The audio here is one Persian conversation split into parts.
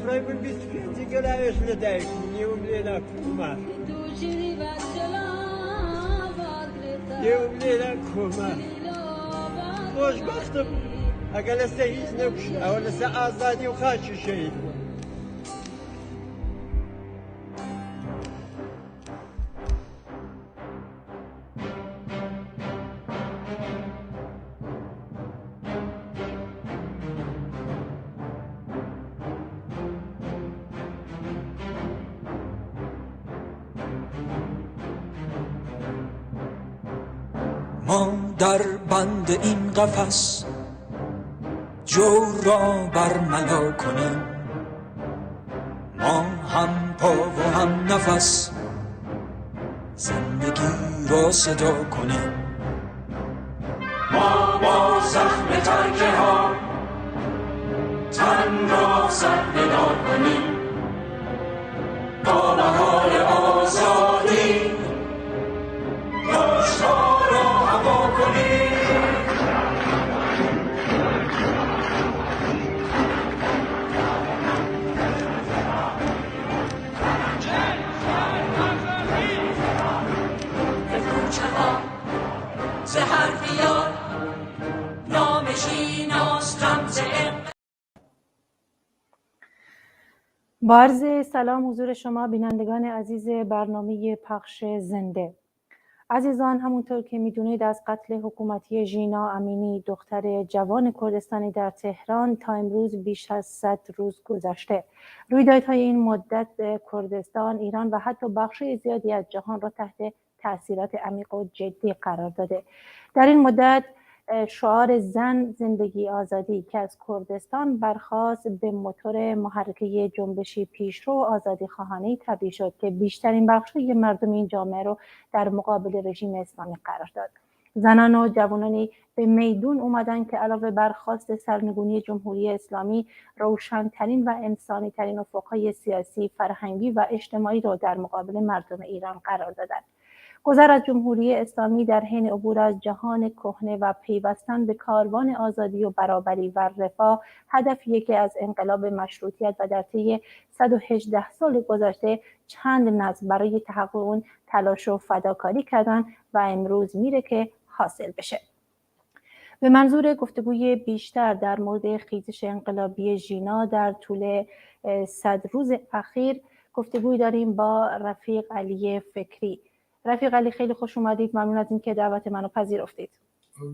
Freiburg bis 40 yaşlı değil. Niye umriyena kuma? Niye umriyena kuma? Xoşbəxtəm. Əgələsə heç nə quşdu. Əvvələsə azadi و xaçı şeydi. ما در بند این قفس جو را برملا کنیم، ما هم پا و هم نفس زندگی را صدا کنیم. ما با زخم ترکه ها تن را سرندا کنیم، با بهار آزادی داشتها را هوا کنیم. زهر بیار نام شیناس رمز با عرض سلام حضور شما بینندگان عزیز برنامه پخش زنده. عزیزان، همونطور که میدونید از قتل حکومتی ژینا امینی دختر جوان کردستانی در تهران تا امروز بیش از 100 روز گذشته. رویدادهای این مدت کردستان، ایران و حتی بخش زیادی از جهان را تحت تأثیرات عمیق و جدی قرار داده. در این مدت شعار زن زندگی آزادی که از کردستان برخاست به موتور محرکه جنبشی پیشرو آزادی خواهانه تبدیل شد که بیشترین بخش‌های مردم این جامعه رو در مقابل رژیم اسلامی قرار داد. زنان و جوانانی به میدون اومدن که علاوه بر خواست سرنگونی جمهوری اسلامی، روشن‌ترین و انسانی‌ترین افق‌های سیاسی، فرهنگی و اجتماعی رو در مقابل مردم ایران قرار دادند. گذر از جمهوری اسلامی در حین عبور از جهان کهنه و پیوستن به کاروان آزادی و برابری و رفاه، هدفیه که از انقلاب مشروطیت و در طی 118 سال گذشته چند نسل برای تحقق اون تلاش و فداکاری کردن و امروز میره که حاصل بشه. به منظور گفتگوی بیشتر در مورد خیزش انقلابی ژینا در طول 100 روز اخیر گفتگوی داریم با رفیق علی فکری. رفیق علی، خیلی خوش اومدید. ممنون از اینکه دعوت منو پذیرفتید.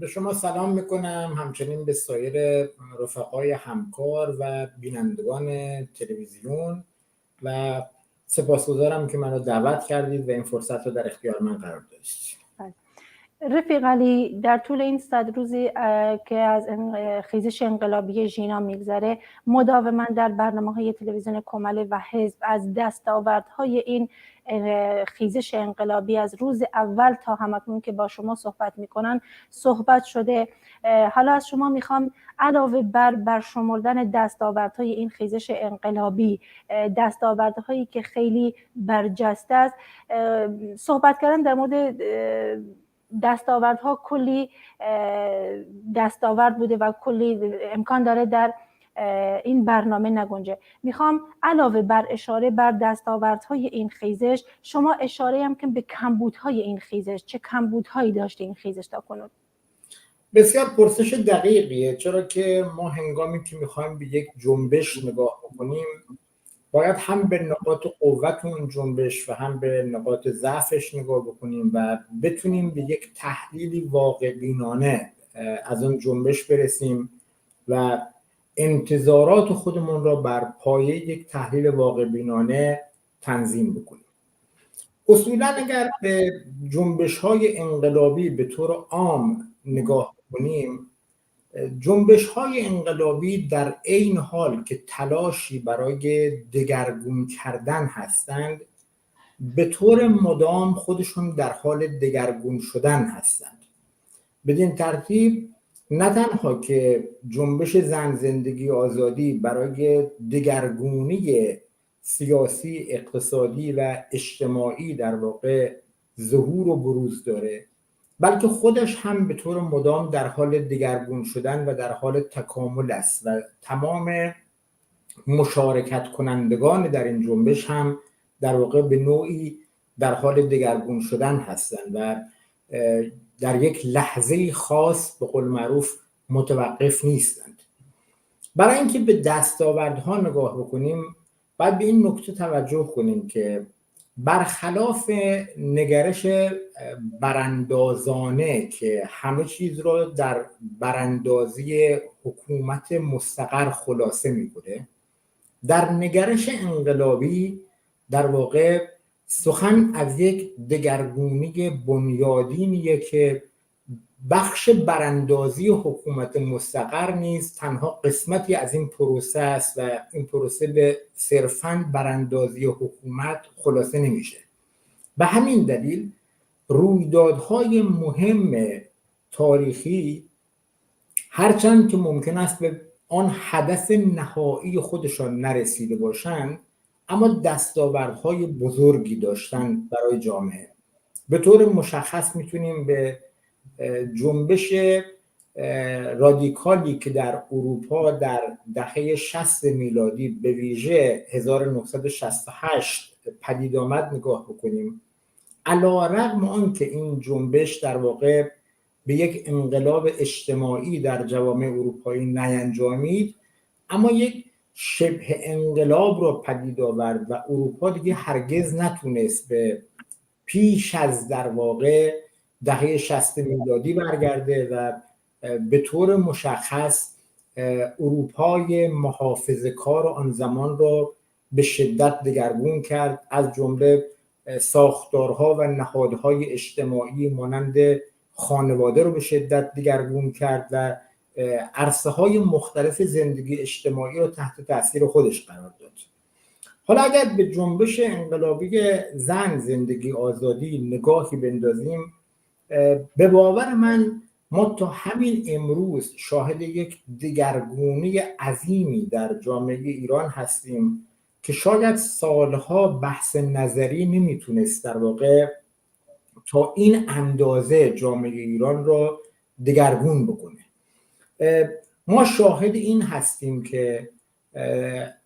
به شما سلام میکنم، همچنین به سایر رفقای همکار و بینندگان تلویزیون و سپاسگزارم که منو دعوت کردید و این فرصت رو در اختیار من قرار دادید. رفیق علی، در طول این 100 روزی که از خیزش انقلابی ژینا میگذره، مداوما در برنامه‌های تلویزیون کمل و حزب از دستاوردهای این خیزش انقلابی از روز اول تا همکنون که با شما صحبت میکنن صحبت شده. حالا از شما میخوام علاوه بر برشمردن دستاوردهای این خیزش انقلابی، دستاوردهایی که خیلی برجسته است، صحبت کردن در مورد دستاوردها. کلی دستاورد بوده و کلی امکان داره در این برنامه نگنجه. میخوام علاوه بر اشاره بر دستاوردهای این خیزش، شما اشاره هم کنید به کمبودهای این خیزش. چه کمبودهایی داشته این خیزش تا کنون؟ بسیار پرسش دقیقیه، چرا که ما هنگامی که میخوایم به یک جنبش نگاه بکنیم باید هم به نقاط قوت اون جنبش و هم به نقاط ضعفش نگاه بکنیم و بتونیم به یک تحلیلی واقع بینانه از اون جنبش برسیم و انتظارات خودمون را بر پایه یک تحلیل واقع بینانه تنظیم بکنیم. اصولا اگر به جنبش‌های انقلابی به طور عام نگاه کنیم، جنبش‌های انقلابی در عین حال که تلاشی برای دگرگون کردن هستند، به طور مدام خودشون در حال دگرگون شدن هستند. بدین ترتیب نه تنها که جنبش زن زندگی آزادی برای دگرگونی سیاسی، اقتصادی و اجتماعی در واقع ظهور و بروز داره، بلکه خودش هم به طور مدام در حال دگرگون شدن و در حال تکامل است و تمام مشارکت کنندگان در این جنبش هم در واقع به نوعی در حال دگرگون شدن هستند و در یک لحظه خاص به قول معروف متوقف نیستند. برای اینکه به دستاوردها نگاه بکنیم باید به این نکته توجه کنیم که برخلاف نگرش براندازانه که همه چیز رو در براندازی حکومت مستقر خلاصه می‌کنه، در نگرش انقلابی در واقع سخن از یک دگرگونی بنیادینیه که بخش براندازی حکومت مستقر نیز تنها قسمتی از این پروسه است و این پروسه به صرفاً براندازی حکومت خلاصه نمیشه. به همین دلیل رویدادهای مهم تاریخی هرچند که ممکن است به آن هدف نهایی خودشان نرسیده باشند اما دستاوردهای بزرگی داشتن برای جامعه. به طور مشخص میتونیم به جنبش رادیکالی که در اروپا در دهه 60 میلادی به ویژه 1968 پدید آمد نگاه بکنیم. علی‌رغم آنکه این جنبش در واقع به یک انقلاب اجتماعی در جوامع اروپایی نینجامید اما یک شبه انقلاب را پدید آورد و اروپا دیگه هرگز نتونست به پیش از در واقع دهه 60 میلادی برگرده و به طور مشخص اروپای محافظه‌کار آن زمان را به شدت دگرگون کرد، از جمله ساختارها و نهادهای اجتماعی مانند خانواده رو به شدت دگرگون کرد و عرصه‌های مختلف زندگی اجتماعی رو تحت تاثیر خودش قرار داد. حالا اگر به جنبش انقلابی زن زندگی آزادی نگاهی بندازیم، به باور من ما تا همین امروز شاهد یک دگرگونی عظیمی در جامعه ایران هستیم که شاید سالها بحث نظری نمیتونست در واقع تا این اندازه جامعه ایران را دگرگون بکنه. ما شاهد این هستیم که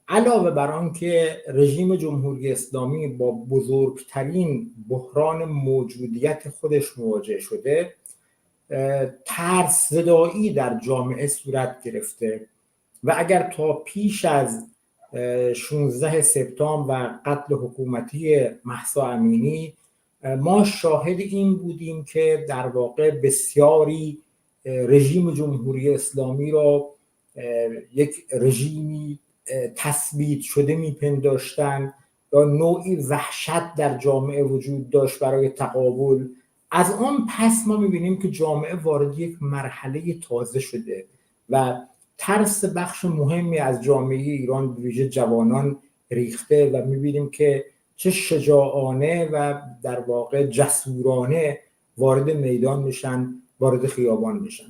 علاوه بر آنکه رژیم جمهوری اسلامی با بزرگترین بحران موجودیت خودش مواجه شده، ترس زدایی در جامعه صورت گرفته و اگر تا پیش از 16 سپتامبر و قتل حکومتی مهسا امینی ما شاهد این بودیم که در واقع بسیاری رژیم جمهوری اسلامی را یک رژیمی تثبیت شده میپنداشتند یا نوعی وحشت در جامعه وجود داشت برای تقابل. از آن پس ما میبینیم که جامعه وارد یک مرحله تازه شده و ترس بخش مهمی از جامعه ایران به ویژه جوانان ریخته و میبینیم که چه شجاعانه و در واقع جسورانه وارد میدان میشن، وارد خیابان میشن.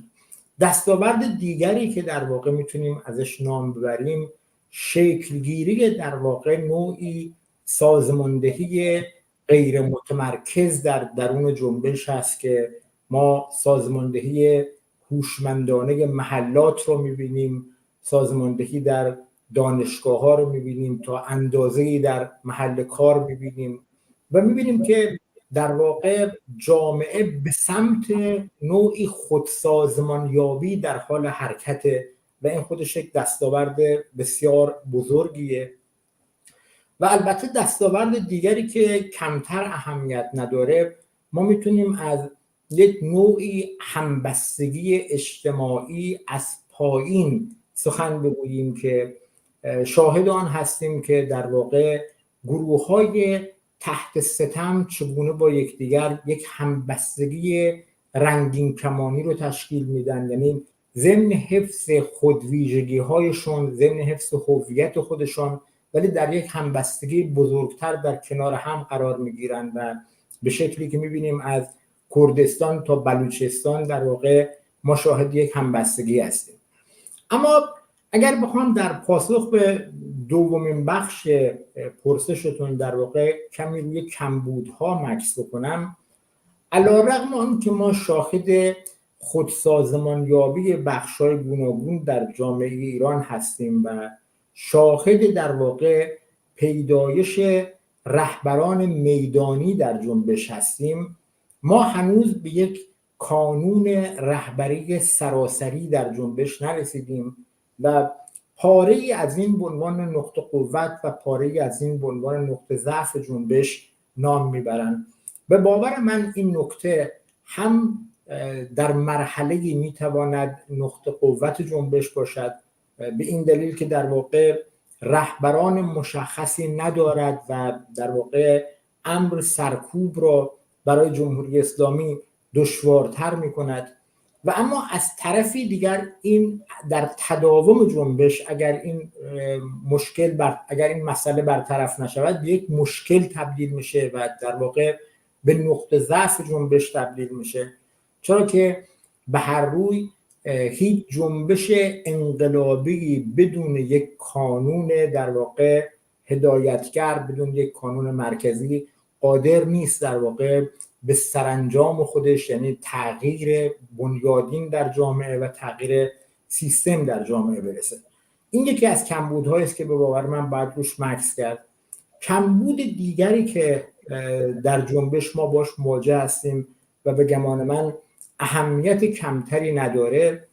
دستاورد دیگری که در واقع میتونیم ازش نام ببریم شکلگیری در واقع نوعی سازماندهی غیر متمرکز در درون جنبش هست که ما سازماندهی هوشمندانه محلات رو میبینیم، سازماندهی در دانشگاه ها رو میبینیم، تا اندازه‌ای در محل کار میبینیم و میبینیم که در واقع جامعه به سمت نوعی خودسازمانیابی در حال حرکت و این خودش یک دستاورد بسیار بزرگیه. و البته دستاورد دیگری که کمتر اهمیت نداره، ما میتونیم از یک نوعی همبستگی اجتماعی از پایین سخن بگوییم که شاهد آن هستیم که در واقع گروه‌های تحت ستم چگونه با یکدیگر یک همبستگی رنگین کمانی رو تشکیل میدن، یعنی ضمن حفظ خودویژگی‌هایشون، ضمن حفظ هویت خودشان، ولی در یک همبستگی بزرگتر در کنار هم قرار میگیرن و به شکلی که میبینیم از کردستان تا بلوچستان در واقع ما شاهد یک همبستگی هستیم. اما اگر بخوام در پاسخ به دومین بخش پرسشتون در واقع کمی روی کمبودها مکث بکنم، علی‌رغم آن که ما شاهد خودسازمانیابی بخش‌های گوناگون در جامعه ایران هستیم و شاهد در واقع پیدایش رهبران میدانی در جنبش هستیم، ما هنوز به یک کانون رهبری سراسری در جنبش نرسیدیم و پاره‌ای از این به عنوان نقطه قوت و پاره‌ای از این به عنوان نقطه ضعف جنبش نام میبرند. به باور من این نکته هم در مرحله‌ای میتواند نقطه قوت جنبش باشد، به این دلیل که در واقع رهبران مشخصی ندارد و در واقع امر سرکوب را برای جمهوری اسلامی دشوارتر میکند، و اما از طرفی دیگر این در تداوم جنبش اگر این مسئله برطرف نشود به یک مشکل تبدیل میشه و در واقع به نقطه ضعف جنبش تبدیل میشه، چرا که به هر روی هیچ جنبش انقلابی بدون یک کانون در واقع هدایتگر، بدون یک کانون مرکزی قادر نیست در واقع به سرانجام خودش، یعنی تغییر بنیادین در جامعه و تغییر سیستم در جامعه برسه. این یکی از کمبودهایی است که به باور من باید روش مکث کرد. کمبود دیگری که در جنبش ما باش مواجه هستیم و به گمان من اهمیت کمتری نداره،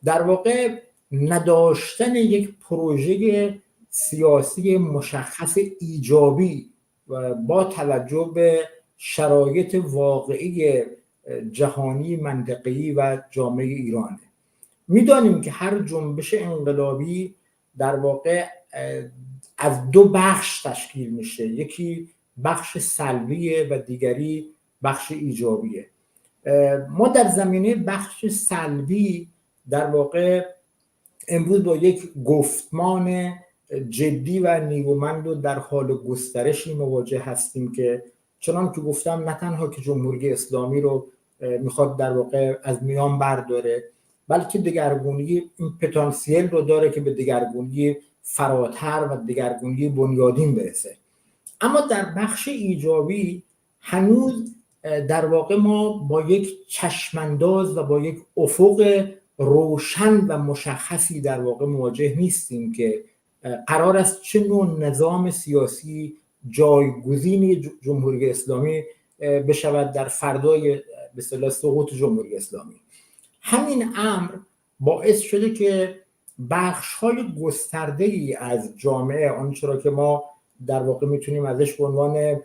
در واقع نداشتن یک پروژه سیاسی مشخص ایجابی و با توجه به شرایط واقعی جهانی، منطقه‌ای و جامعه ایرانه. میدانیم که هر جنبش انقلابی در واقع از دو بخش تشکیل میشه، یکی بخش سلبیه و دیگری بخش ایجابیه. ما در زمینه بخش سلبی در واقع امروز با یک گفتمان جدی و نیرومند و در حال گسترشی مواجه هستیم که چنان که گفتم نه تنها که جمهوری اسلامی رو میخواد در واقع از میان برداره، بلکه دگرگونی این پتانسیل رو داره که به دگرگونی فراتر و دگرگونی بنیادین برسه. اما در بخش ایجابی هنوز در واقع ما با یک چشمانداز و با یک افق روشن و مشخصی در واقع مواجه نیستیم که قرار است چه نوع نظام سیاسی جایگزین جمهوری اسلامی بشود در فردای به اصطلاح سقوط جمهوری اسلامی. همین امر باعث شده که بخش‌های گسترده‌ای از جامعه، آنچه را که ما در واقع میتونیم ازش به عنوان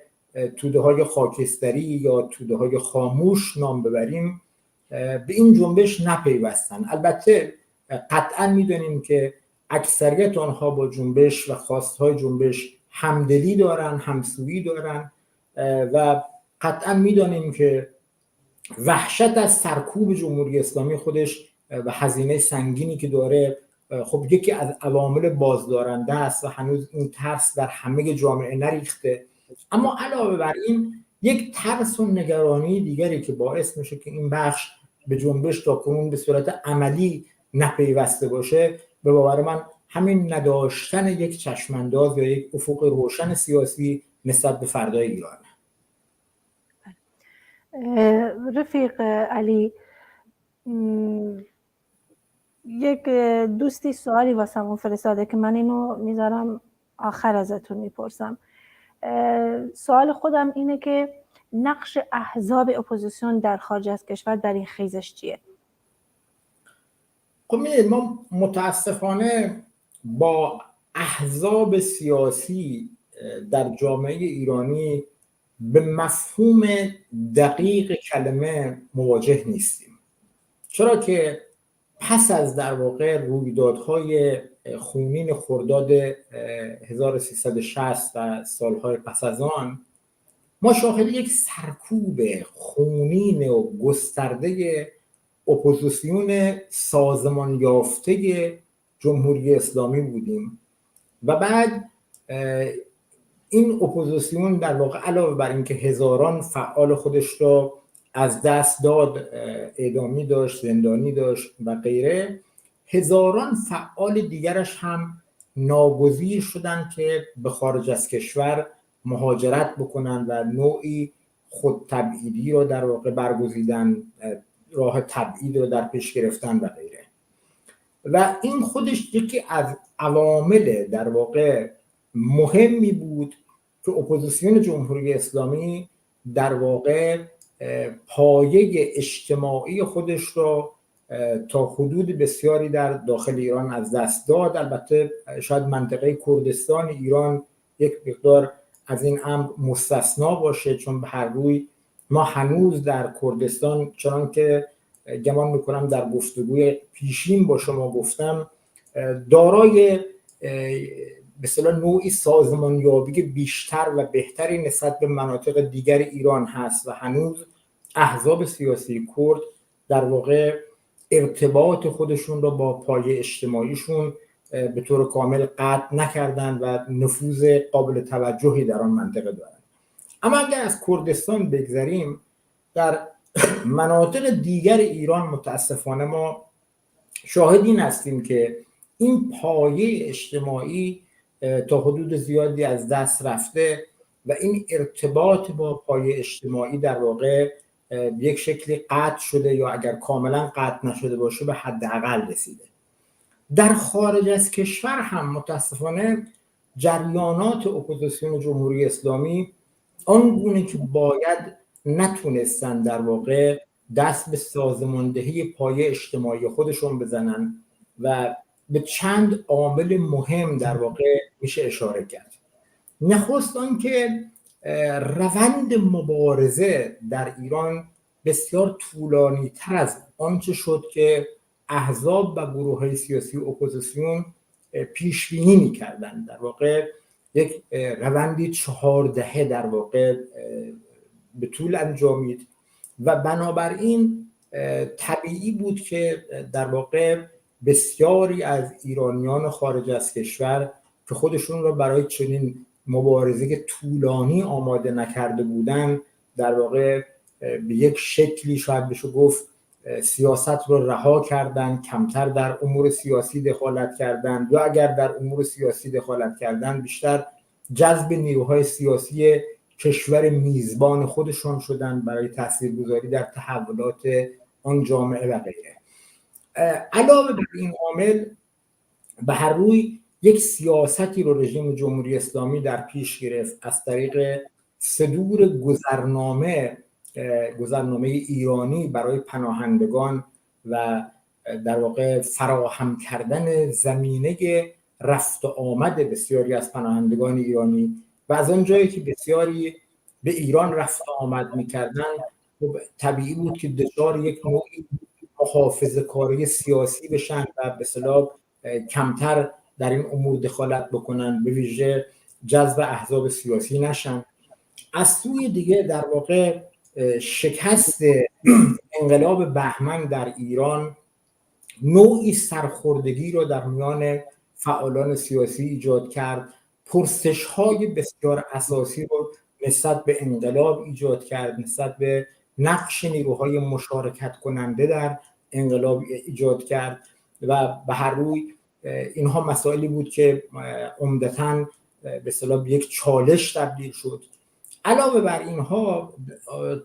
توده‌های خاکستری یا توده‌های خاموش نام ببریم، به این جنبش نپیوستن. البته قطعا میدونیم که اکثریت آنها با جنبش و خواستهای جنبش همدلی دارن، همسویی دارن و قطعا میدونیم که وحشت از سرکوب جمهوری اسلامی خودش و هزینه سنگینی که داره خب یکی از عوامل بازدارنده است و هنوز این ترس در همه جامعه نریخته. اما علاوه بر این یک ترس و نگرانی دیگری که باعث میشه که این بخش به جنبش تا کنون به صورت عملی نپیوسته باشه، به باور من همین نداشتن یک چشمانداز یا یک افق روشن سیاسی نسبت به فردای ایران. رفیق علی، یک دوستی سوالی واسمون فرستاده که من اینو میذارم آخر ازتون میپرسم. سوال خودم اینه که نقش احزاب اپوزیسیون در خارج از کشور در این خیزش چیه؟ خب ما متاسفانه با احزاب سیاسی در جامعه ایرانی به مفهوم دقیق کلمه مواجه نیستیم، چرا که پس از در واقع رویدادهای خونین خرداد 1360 و سالهای پس از آن ما شاهد یک سرکوب خونین و گسترده اپوزیسیون سازمان یافته جمهوری اسلامی بودیم و بعد این اپوزیسیون در واقع علاوه بر اینکه هزاران فعال خودش را از دست داد، اعدامی داشت، زندانی داشت و غیره، هزاران فعال دیگرش هم ناگزیر شدند که به خارج از کشور مهاجرت بکنن و نوعی خود تبعیدی رو در واقع برگزیدن، راه تبعید رو در پیش گرفتن و غیره. و این خودش یکی از عوامل در واقع مهمی بود که اپوزیسیون جمهوری اسلامی در واقع پایه اجتماعی خودش را تا حدود بسیاری در داخل ایران از دست داد. البته شاید منطقه کردستان ایران یک مقدار از این امر مستثنا باشه، چون به هر روی ما هنوز در کردستان، چنان که گمان میکنم در گفتگوی پیشین با شما گفتم، دارای به اصطلاح نوعی سازمانیابی بیشتر و بهتری نسبت به مناطق دیگر ایران هست و هنوز احزاب سیاسی کرد در واقع ارتباط خودشون را با پایه اجتماعیشون به طور کامل قطع نکردن و نفوذ قابل توجهی در آن منطقه دارن. اما اگر از کردستان بگذریم، در مناطق دیگر ایران متاسفانه ما شاهد این هستیم که این پایه اجتماعی تا حدود زیادی از دست رفته و این ارتباط با پایه اجتماعی در واقع یک شکلی قطع شده یا اگر کاملا قطع نشده باشه به حداقل رسیده. در خارج از کشور هم متاسفانه جریانات اپوزیسیون جمهوری اسلامی آنگونه که باید نتونستن در واقع دست به سازماندهی پایه اجتماعی خودشون بزنن و به چند عامل مهم در واقع میشه اشاره کرد. نخست آن که روند مبارزه در ایران بسیار طولانی تر از آنچه شد که احزاب و گروه‌های سیاسی اپوزیسیون پیش بینی می‌کردند. در واقع یک روندی 4 دهه در واقع به طول انجامید و بنابراین طبیعی بود که در واقع بسیاری از ایرانیان خارج از کشور که خودشون را برای چنین مبارزه طولانی آماده نکرده بودند در واقع به یک شکلی شاید بشه گفت سیاست رو رها کردن، کمتر در امور سیاسی دخالت کردن یا اگر در امور سیاسی دخالت کردن بیشتر جذب نیروهای سیاسی کشور میزبان خودشون شدن برای تاثیرگذاری در تحولات آن جامعه و غیره. علاوه بر این عامل به هر روی یک سیاستی رو رژیم جمهوری اسلامی در پیش گرفت از طریق صدور گذرنامه ایرانی برای پناهندگان و در واقع فراهم کردن زمینه رفت و آمد بسیاری از پناهندگان ایرانی و از آن جایی که بسیاری به ایران رفت و آمد می‌کردن طبیعی بود که دچار یک نوعی محافظه‌کاری سیاسی بشن و به اصطلاح کمتر در این امور دخالت بکنن، به ویژه جذب احزاب سیاسی نشن. از سوی دیگه در واقع شکست انقلاب بهمن در ایران نوعی سرخوردگی رو در میان فعالان سیاسی ایجاد کرد، پرسش‌های بسیار اساسی رو نسبت به انقلاب ایجاد کرد، نسبت به نقش نیروهای مشارکت کننده در انقلاب ایجاد کرد و به هر روی اینها مسائلی بود که عمدتاً به اصطلاح یک چالش تبدیل شد. علاوه بر اینها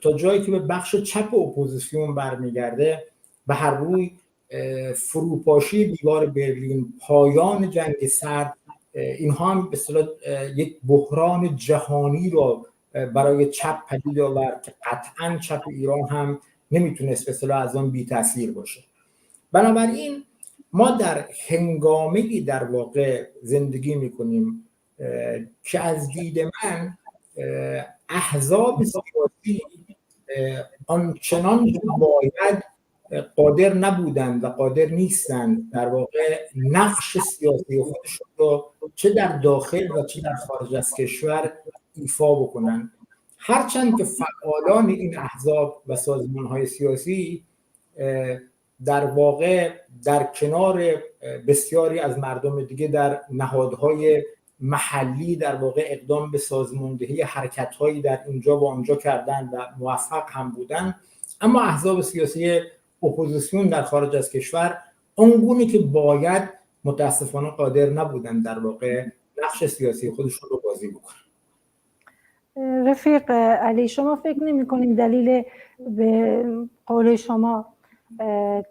تا جایی که به بخش چپ اپوزیسیون برمیگرده، به هر روی فروپاشی دیوار برلین، پایان جنگ سرد، اینها هم به اصطلاح یک بحران جهانی رو برای چپ پدید آورد که قطعاً چپ ایران هم نمیتونست به اصطلاح از آن بی تاثیر باشه. بنابراین ما در هنگامه‌ای در واقع زندگی میکنیم که از دید من احزاب سیاسی آنچنان که باید قادر نبودند و قادر نیستند در واقع نقش سیاسی خودشون رو چه در داخل و چه در خارج از کشور ایفا بکنند. هرچند که فعالان این احزاب و سازمان‌های سیاسی در واقع در کنار بسیاری از مردم دیگه در نهادهای محلی در واقع اقدام به سازماندهی حرکت‌هایی در اینجا و آنجا کردن و موفق هم بودن، اما احزاب سیاسی اپوزیسیون در خارج از کشور آنگونه که باید متاسفانه قادر نبودن در واقع نقش سیاسی خودشون رو بازی بکنن. رفیق علی، شما فکر نمی‌کنید دلیل به قول شما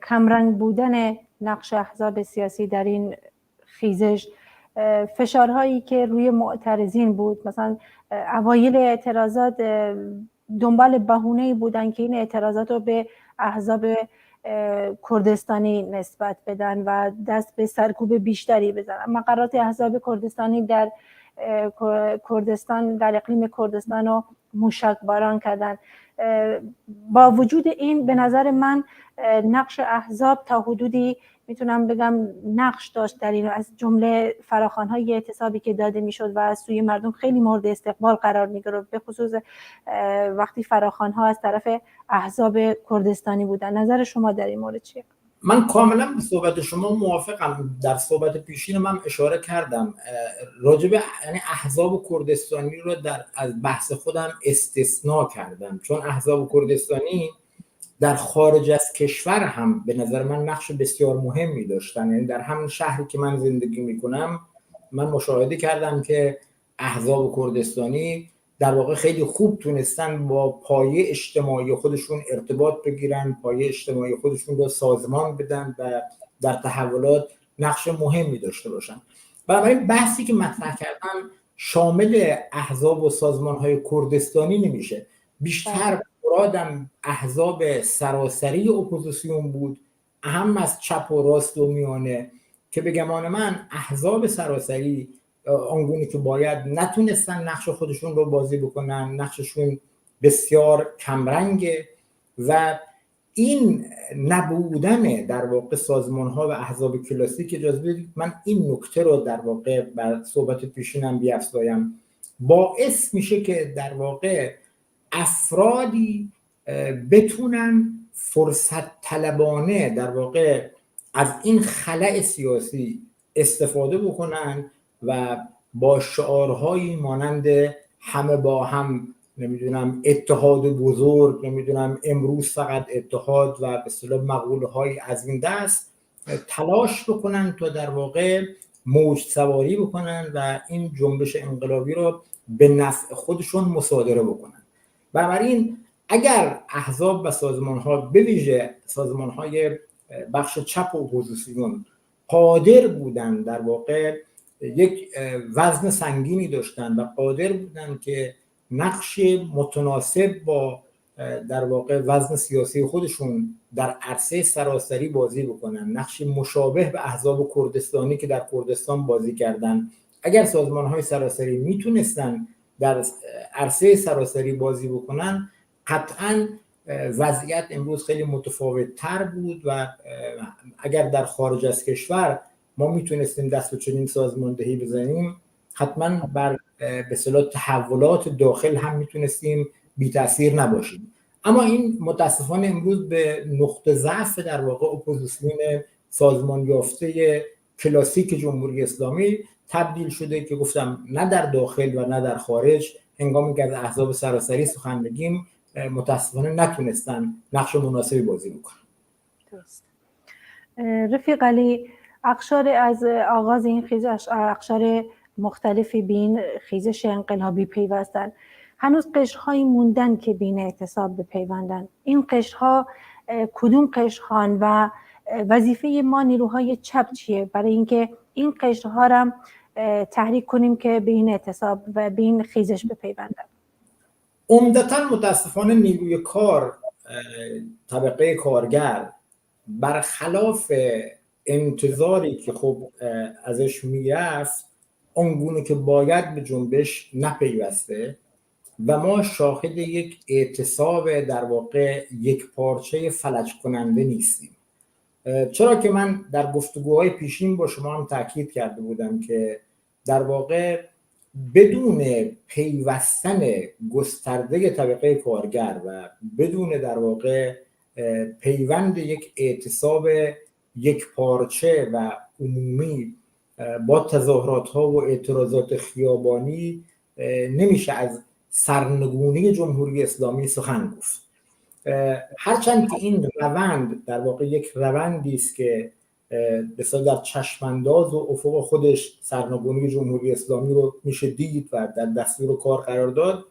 کمرنگ بودن نقش احزاب سیاسی در این خیزش، فشارهایی که روی معترضین بود. مثلا اوایل اعتراضات دنبال بهونه‌ای بودن که این اعتراضات رو به احزاب کردستانی نسبت بدن و دست به سرکوب بیشتری بزنن. مقرات احزاب کردستانی در کردستان، در اقلیم کردستان رو موشکباران کردن. با وجود این به نظر من نقش احزاب تا حدودی میتونم بگم نقش داشت در این، از جمله فراخوان‌های اعتصابی که داده میشد و از سوی مردم خیلی مورد استقبال قرار میگرفت، به خصوص وقتی فراخوان‌ها از طرف احزاب کردستانی بودن. نظر شما در این مورد چیه؟ من کاملا به صحبت شما موافقم. در صحبت پیشین من اشاره کردم راجب یعنی احزاب کردستانی رو از بحث خودم استثناء کردم، چون احزاب کردستانی در خارج از کشور هم به نظر من نقش بسیار مهمی داشتن. یعنی در همین شهری که من زندگی میکنم من مشاهده کردم که احزاب کردستانی در واقع خیلی خوب تونستن با پایه اجتماعی خودشون ارتباط بگیرن، پایه اجتماعی خودشون رو سازمان بدن و در تحولات نقش مهمی داشته باشن. بنابراین بحثی که مطرح کردم شامل احزاب و سازمان‌های کردستانی نمیشه. بیشتر مرادم احزاب سراسری اپوزیسیون بود، اهم از چپ و راست و میانه، که به گمان من احزاب سراسری آنگونه که باید نتونستن نقش خودشون رو بازی بکنن، نقششون بسیار کمرنگه و این نبودن در واقع سازمان ها و احزاب کلاسیک، اجازه بدید من این نکته رو در واقع بر صحبت پیشینم بیفزایم، باعث میشه که در واقع افرادی بتونن فرصت طلبانه در واقع از این خلأ سیاسی استفاده بکنن و با شعارهایی مانند همه با هم، نمیدونم اتحاد بزرگ، نمیدونم امروز فقط اتحاد و به اصطلاح مقوله‌های از این دست تلاش بکنن تا در واقع موج سواری بکنن و این جنبش انقلابی رو به نفع خودشون مصادره بکنن. بنابراین اگر احزاب و سازمان‌ها به ویژه سازمان‌های بخش چپ و اپوزیسیون قادر بودن در واقع یک وزن سنگینی داشتن و قادر بودن که نقش متناسب با در واقع وزن سیاسی خودشون در عرصه سراسری بازی بکنن، نقش مشابه به احزاب کردستانی که در کردستان بازی کردن، اگر سازمان‌های سراسری میتونستن در عرصه سراسری بازی بکنن، قطعاً وضعیت امروز خیلی متفاوت تر بود و اگر در خارج از کشور ما میتونستیم دست به چنین سازماندهی بزنیم، حتما بر به اصطلاح تحولات داخل هم میتونستیم بی تأثیر نباشیم. اما این متاسفانه امروز به نقطه ضعف در واقع اپوزیسیون سازمان یافته کلاسیک جمهوری اسلامی تبدیل شده که گفتم نه در داخل و نه در خارج هنگامی که از احزاب سراسری سخن بگیم متاسفانه نتونستن نقش مناسبی بازی بکنن. درست. رفیق علی، اقشار از آغاز این خیزش، اقشار مختلفی بین خیزش انقلابی پیوستن، هنوز قشرهایی موندن که بین اعتصاب بپیوندن. این قشرها کدوم قشرهان و وظیفه ما نیروهای چپ چیه برای اینکه این قشرها را تحریک کنیم که به این اعتصاب و به این خیزش بپیوندن؟ عمدتاً متاسفانه نیروی کار، طبقه کارگر، برخلاف انتظاری که خب ازش میرفت آنگونه که باید به جنبش نپیوسته و ما شاهد یک اعتصاب در واقع یک پارچه فلج کننده نیستیم. چرا که من در گفتگوهای پیشین با شما هم تاکید کرده بودم که در واقع بدون پیوستن گسترده طبقه کارگر و بدون در واقع پیوند یک اعتصاب یک پارچه و عمومی با تظاهرات ها و اعتراضات خیابانی نمیشه از سرنگونی جمهوری اسلامی سخن گفت. هرچند که این روند در واقع یک روندی است که بسیار در چشمانداز و افق خودش سرنگونی جمهوری اسلامی رو میشه دید و در دستور کار قرار داد،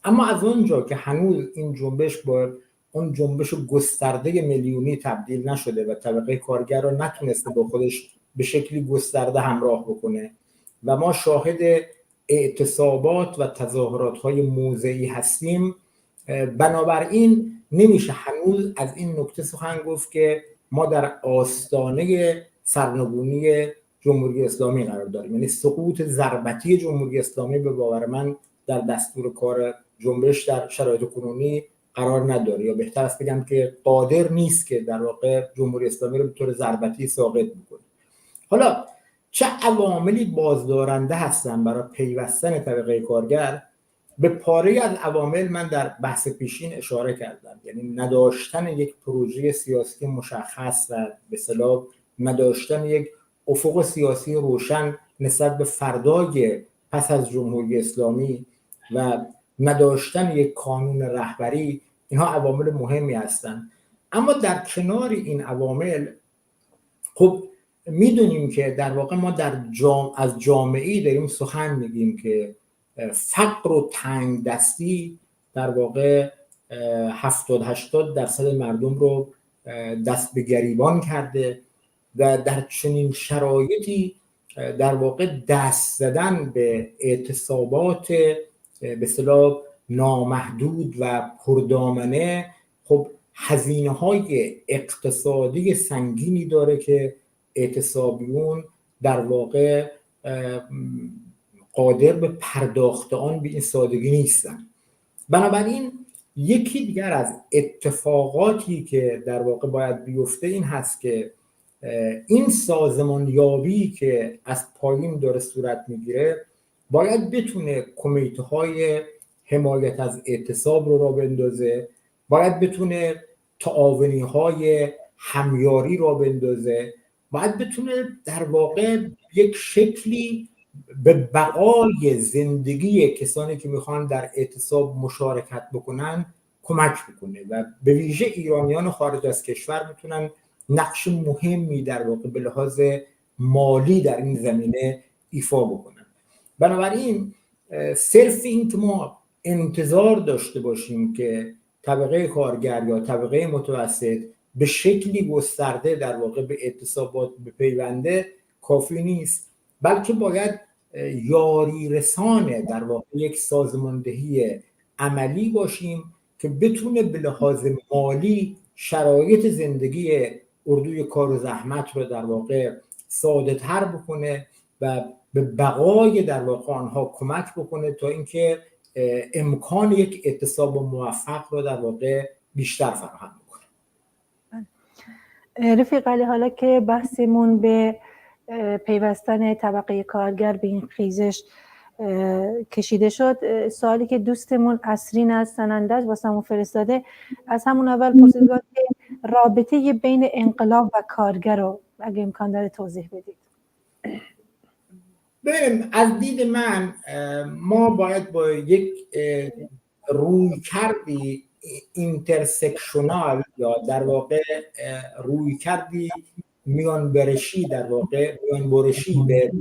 اما از اونجا که هنوز این جنبش با اون جنبش گسترده میلیونی تبدیل نشده و طبقه کارگر رو نتونسته با خودش به شکلی گسترده همراه بکنه و ما شاهد اعتصابات و تظاهرات‌های موضعی هستیم. بنابراین نمیشه هنوز از این نکته سخن گفت که ما در آستانه سرنگونی جمهوری اسلامی قرار داریم، یعنی سقوط ضربتی جمهوری اسلامی به باور من در دستور کار جنبش در شرایط کنونی قرار نداره، یا بهتر است بگم که قادر نیست که در واقع جمهوری اسلامی رو به طور ضربتی ساقط بکنه. حالا چه عواملی بازدارنده هستن برای پیوستن طبقه کارگر؟ به پاره از عوامل من در بحث پیشین اشاره کردم، یعنی نداشتن یک پروژه سیاسی مشخص و به اصطلاح نداشتن یک افق سیاسی روشن نسبت به فردای پس از جمهوری اسلامی و نداشتن یک کانون رهبری، اینها عوامل مهمی هستند. اما در کنار این عوامل خب میدونیم که در واقع ما از جامعه‌ای داریم سخن میگیم که فقر و تنگ دستی در واقع 70-80% مردم رو دست به گریبان کرده و در چنین شرایطی در واقع دست زدن به اعتصابات به اصطلاح نامحدود و پردامنه خب هزینه‌های اقتصادی سنگینی داره که اعتصابیون در واقع قادر به پرداخت آن به این سادگی نیستن. بنابراین یکی دیگر از اتفاقاتی که در واقع باید بیفته این هست که این سازمانیابی که از پایین داره صورت میگیره باید بتونه کمیته های حمایت از اعتصاب رو راه بندازه، باید بتونه تعاونی های همیاری را بندازه، باید بتونه در واقع یک شکلی به بقای زندگی کسانی که میخوان در اعتصاب مشارکت بکنن کمک بکنه و به ویژه ایرانیان خارج از کشور میتونن نقش مهمی در واقع به لحاظ مالی در این زمینه ایفا بکنن. بنابراین صرف این که ما انتظار داشته باشیم که طبقه کارگر یا طبقه متوسط به شکلی گسترده در واقع به اعتصابات بپیونده کافی نیست، بلکه باید یاری رسانه در واقع یک سازماندهی عملی باشیم که بتونه به لحاظ مالی شرایط زندگی اردوی کار و زحمت رو در واقع ساده تر بکنه و به بقای در واقع آنها کمک بکنه تا اینکه امکان یک اعتصاب موفق رو در واقع بیشتر فراهم بکنه. رفیق علی، حالا که بحثمون به پیوستن طبقه کارگر به این خیزش کشیده شد، سوالی که دوستمون اسرین از سنندج واسمون فرستاده از همون اول پرسید که رابطه بین انقلاب و کارگر رو اگه امکان داره توضیح بدید. ببینیم، از دید من ما باید با یک رویکردی اینترسکشنال یا در واقع رویکردی میان برشی در واقع میان برشی به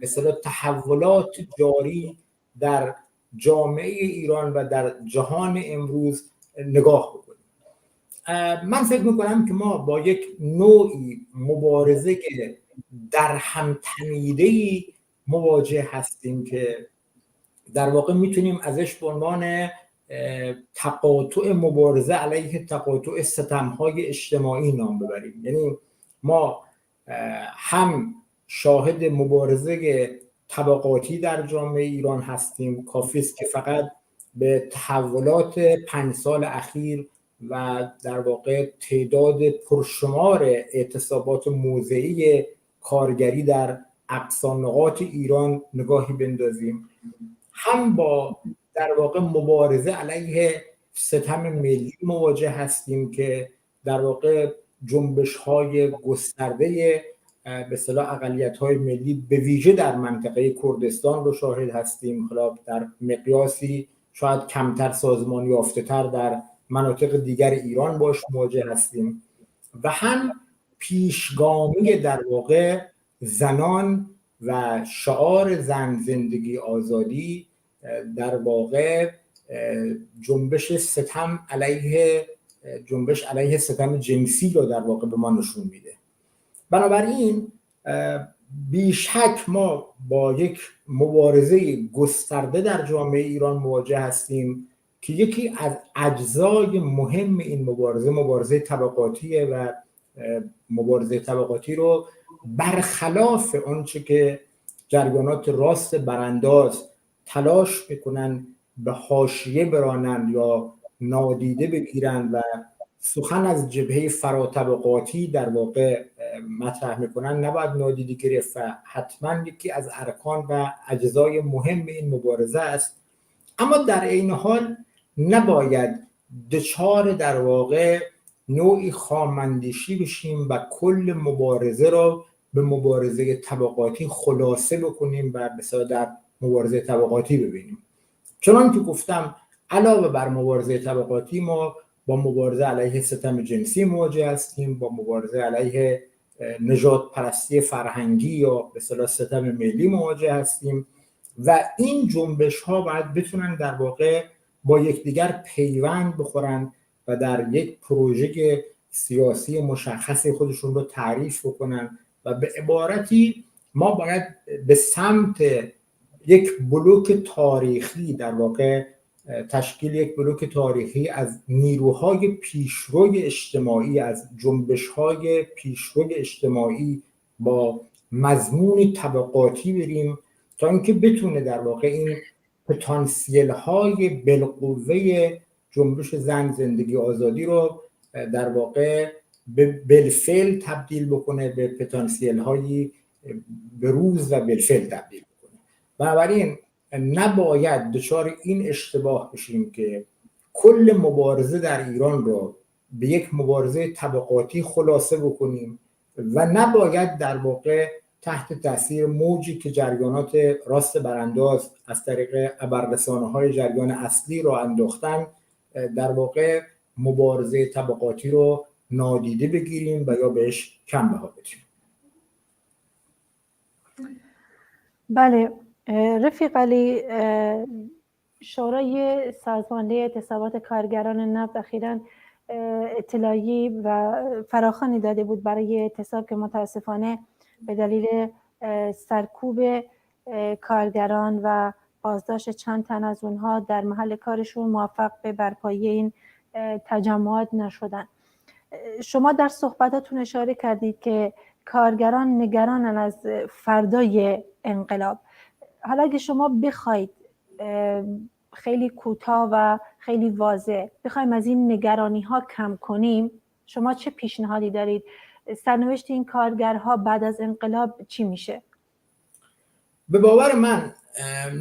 مثلا تحولات جاری در جامعه ایران و در جهان امروز نگاه بکنیم. من فکر میکنم که ما با یک نوعی مبارزه در هم تنیده‌ای مواجه هستیم که در واقع میتونیم ازش به عنوان تقاطع مبارزه علیه تقاطع ستم‌های اجتماعی نام ببریم. یعنی ما هم شاهد مبارزه طبقاتی در جامعه ایران هستیم، کافی است که فقط به تحولات 5 سال اخیر و در واقع تعداد پرشمار اعتصابات موضعی کارگری در اقصا نقاط ایران نگاهی بندازیم، هم با در واقع مبارزه علیه ستم ملی مواجه هستیم که در واقع جنبش‌های گسترده به اصطلاح اقلیت‌های ملی به ویژه در منطقه کردستان رو شاهد هستیم، حالا در مقیاسی شاید کمتر سازمان یافته‌تر در مناطق دیگر ایران باش مواجه هستیم، و هم پیشگامی در واقع زنان و شعار زن زندگی آزادی در واقع جنبش ستم علیه جنبش علیه ستم جنسی رو در واقع به ما نشون میده. بنابراین بیشک ما با یک مبارزه گسترده در جامعه ایران مواجه هستیم که یکی از اجزای مهم این مبارزه طبقاتیه و مبارزه طبقاتی رو برخلاف آنچه که جریانات راست برانداز تلاش میکنن به حاشیه برانن یا نادیده بگیرن و سخن از جبهه فراطبقاتی در واقع مطرح میکنن، نباید نادیده گرفت و حتما یکی از ارکان و اجزای مهم این مبارزه است. اما در این حال نباید دچار در واقع نوعی خام‌اندیشی بشیم و کل مبارزه را به مبارزه طبقاتی خلاصه بکنیم و مثلا در مبارزه طبقاتی ببینیم. چنان که گفتم علاوه بر مبارزه طبقاتی ما با مبارزه علیه ستم جنسی مواجه هستیم، با مبارزه علیه نژاد پرستی فرهنگی یا به اصطلاح ستم ملی مواجه هستیم و این جنبش ها باید بتونن در واقع با یکدیگر پیوند بخورن و در یک پروژه سیاسی مشخص خودشون رو تعریف بکنن و به عبارتی ما باید به سمت یک بلوک تاریخی در واقع تشکیل یک بلوک تاریخی از نیروهای پیشروی اجتماعی، از جنبش‌های پیشروی اجتماعی با مضمون طبقاتی بریم تا اینکه بتونه در واقع این پتانسیل‌های بالقوه جنبش زن زندگی آزادی رو در واقع به بالفعل تبدیل بکنه، به پتانسیل‌های بروز و بالفعل تبدیل بکنه. بنابراین نباید دچار این اشتباه بشیم که کل مبارزه در ایران رو به یک مبارزه طبقاتی خلاصه بکنیم و نباید در واقع تحت تاثیر موجی که جریانات راست برانداز از طریق خبررسانه‌های جریان اصلی رو انداختن در واقع مبارزه طبقاتی رو نادیده بگیریم و یا بهش کم بها بدیم. بله رفیق علی، شورای سازمانده اعتصابات کارگران نفت اخیراً اطلاعیه و فراخوانی داده بود برای اعتصاب که متاسفانه به دلیل سرکوب کارگران و بازداشت چند تن از اونها در محل کارشون موفق به برپایی این تجمعات نشدن. شما در صحبتاتون اشاره کردید که کارگران نگرانن از فردای انقلاب. حالا اگه شما بخواید خیلی کوتاه و خیلی واضح بخوایم از این نگرانی ها کم کنیم، شما چه پیشنهادی دارید؟ سرنوشت این کارگرها بعد از انقلاب چی میشه؟ به باور من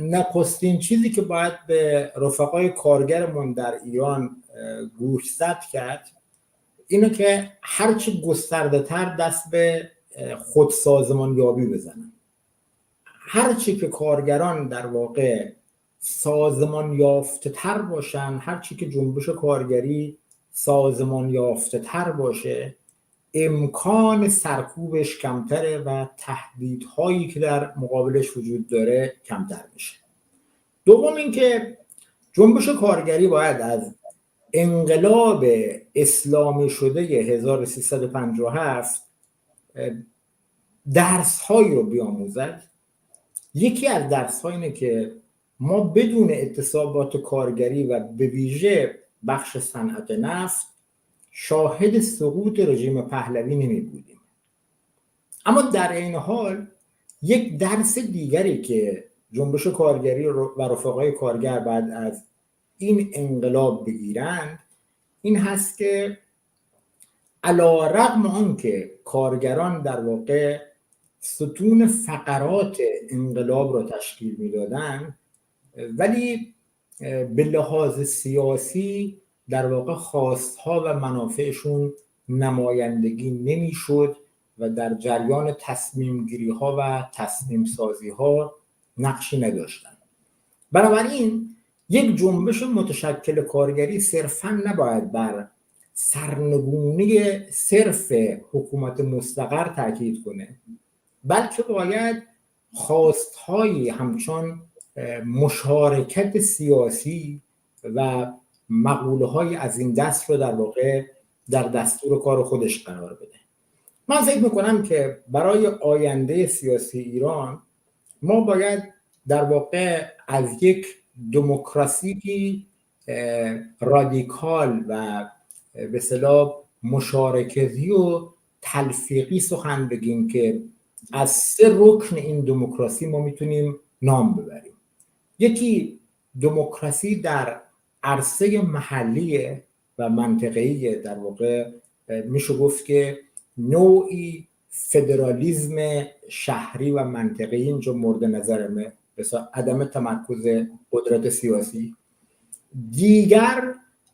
نخستین چیزی که باید به رفقای کارگرمون در ایران گوشزد کرد اینه که هرچی گسترده تر دست به خودسازمان یابی بزنن. هرچی که کارگران در واقع سازمان یافته تر باشن، هرچی که جنبش کارگری سازمان یافته تر باشه، امکان سرکوبش کمتره و تهدیدهایی که در مقابلش وجود داره کمتر میشه. دوم اینکه جنبش کارگری باید از انقلاب اسلامی شده 1357 درس‌هایی رو بیاموزد. یکی از درس‌ها اینه که ما بدون اعتصابات کارگری و به ویژه بخش صنعت نفت شاهد سقوط رژیم پهلوی نمی بودیم. اما در این حال یک درس دیگری که جنبش کارگری و رفقای کارگر بعد از این انقلاب بگیرند این هست که علی‌رغم آنکه کارگران در واقع ستون فقرات انقلاب را تشکیل میدادند، ولی به لحاظ سیاسی در واقع خواستها و منافعشون نمایندگی نمیشد و در جریان تصمیم گیری ها و تصمیم سازی ها نقشی نداشتند. بنابراین یک جنبش متشکل کارگری صرفاً نباید بر سرنگونی صرف حکومت مستقر تاکید کنه، بلکه باید خواستهایی همچون مشارکت سیاسی و مقوله های از این دست رو در واقع در دستور کار خودش قرار بده. من فکر میکنم که برای آینده سیاسی ایران ما باید در واقع از یک دموکراسی رادیکال و به اصطلاح مشارکتی و تلفیقی سخن بگیم که از 3 رکن این دموکراسی ما میتونیم نام ببریم. یکی دموکراسی در عرصه محلی و منطقه‌ای، در واقع میشه گفت که نوعی فدرالیسم شهری و منطقه‌ای اینجا مورد نظرمه، مثلا عدم تمرکز قدرت سیاسی. دیگر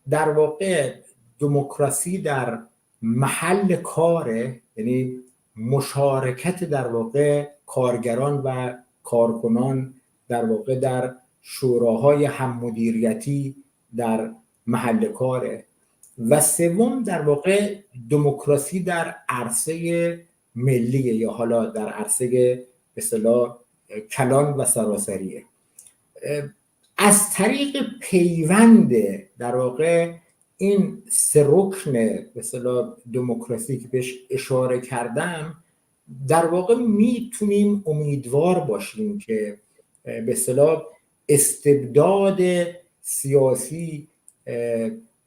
در واقع دموکراسی در محل کاره، یعنی مشارکت در واقع کارگران و کارکنان در واقع در شوراهای هم‌مدیریتی در محل کاره. و سوم در واقع دموکراسی در عرصه ملی یا حالا در عرصه به اصطلاح کلان و سراسریه. از طریق پیوند در واقع این 3 رکن به اصطلاح دموکراسی که بهش اشاره کردم، در واقع میتونیم امیدوار باشیم که به اصطلاح استبداد سیاسی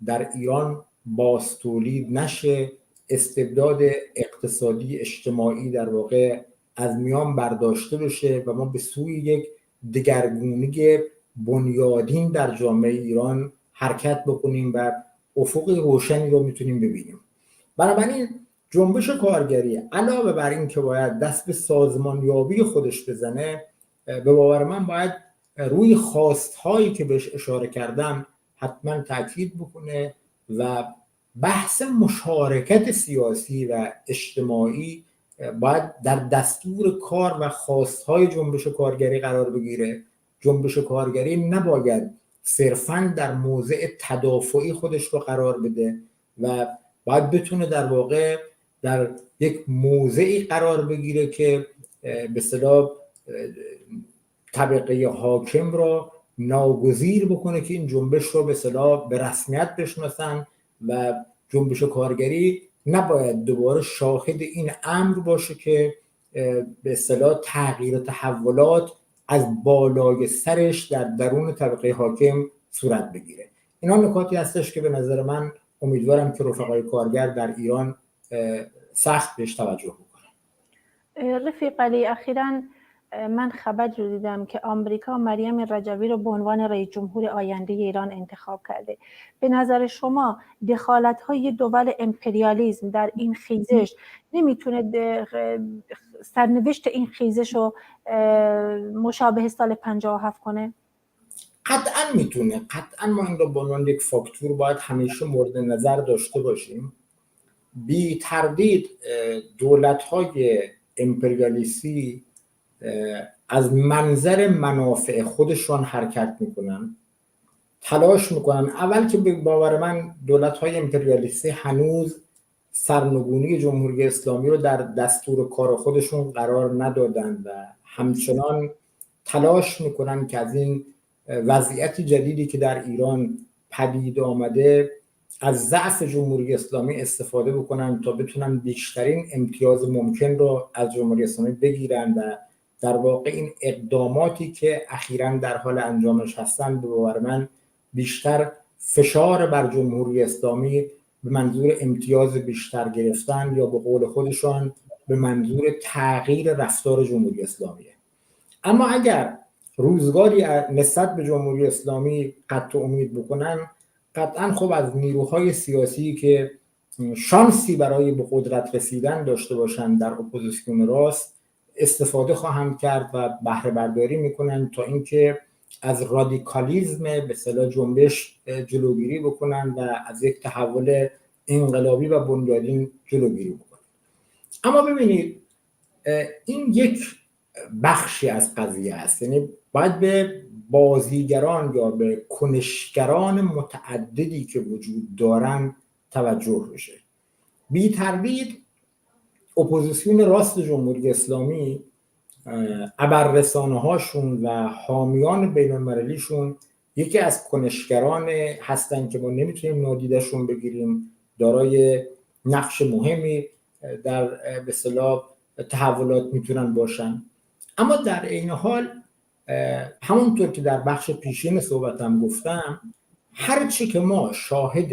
در ایران بازتولید نشه، استبداد اقتصادی اجتماعی در واقع از میان برداشته بشه و ما به سوی یک دگرگونی بنیادین در جامعه ایران حرکت بکنیم و افق روشنی رو میتونیم ببینیم. بنابراین جنبش کارگری علاوه بر این که باید دست به سازمانیابی خودش بزنه، به باور من باید روی خواستهایی که بهش اشاره کردم حتما تاکید بکنه و بحث مشارکت سیاسی و اجتماعی باید در دستور کار و خواستهای جنبش کارگری قرار بگیره. جنبش کارگری نباید صرفاً در موضع تدافعی خودش رو قرار بده و باید بتونه در واقع در یک موضعی قرار بگیره که به اصطلاح طبقه حاکم را ناگزیر بکنه که این جنبش رو به اصطلاح به رسمیت بشناسن و جنبش کارگری نباید دوباره شاهد این امر باشه که به اصطلاح تغییر و تحولات از بالای سرش در درون طبقه حاکم صورت بگیره. اینا نکاتی هستش که به نظر من امیدوارم که رفقای کارگر در ایران سخت بهش توجه بکنن. رفیق علی، اخیراً من خبر رو دیدم که آمریکا مریم رجوی رو به عنوان رئیس جمهور آینده ایران انتخاب کرده. به نظر شما دخالت‌های دول امپریالیسم در این خیزش نمیتونه سرنوشت این خیزش رو مشابه سال 57 کنه؟ قطعا میتونه. قطعا ما این رو به عنوان یک فاکتور باید همیشه مورد نظر داشته باشیم. بی تردید دولت‌های امپریالیستی از منظر منافع خودشان حرکت میکنن، تلاش میکنن. اول که به باور من دولت‌های امپریالیستی هنوز سرنگونی جمهوری اسلامی رو در دستور کار خودشون قرار ندادن و همچنان تلاش میکنن که از این وضعیت جدیدی که در ایران پدید آمده از ضعف جمهوری اسلامی استفاده بکنن تا بتونن بیشترین امتیاز ممکن رو از جمهوری اسلامی بگیرن و در واقع این اقداماتی که اخیراً در حال انجامش هستن به باور من بیشتر فشار بر جمهوری اسلامی به منظور امتیاز بیشتر گرفتن یا به قول خودشان به منظور تغییر رفتار جمهوری اسلامیه. اما اگر روزگاری نسبت به جمهوری اسلامی قطع امید بکنن، قطعاً خب از نیروهای سیاسی که شانسی برای به قدرت رسیدن داشته باشند در اپوزیسیون راست استفاده خواهند کرد و بهره برداری میکنن تا اینکه از رادیکالیسم به اصطلاح جنبش جلوگیری بکنن و از یک تحول انقلابی و بنیادین جلوگیری بکنن. اما ببینید این یک بخشی از قضیه است، یعنی باید به بازیگران یا به کنشگران متعددی که وجود دارن توجه بشه. بی تردید اپوزیسیون راست جمهوری اسلامی ابررسانه هاشون و حامیان بین المللیشون یکی از کنشگران هستن که ما نمیتونیم نادیدشون بگیریم، دارای نقش مهمی در به اصطلاح تحولات میتونن باشن. اما در این حال همونطور که در بخش پیشین صحبتم گفتم، هرچی که ما شاهد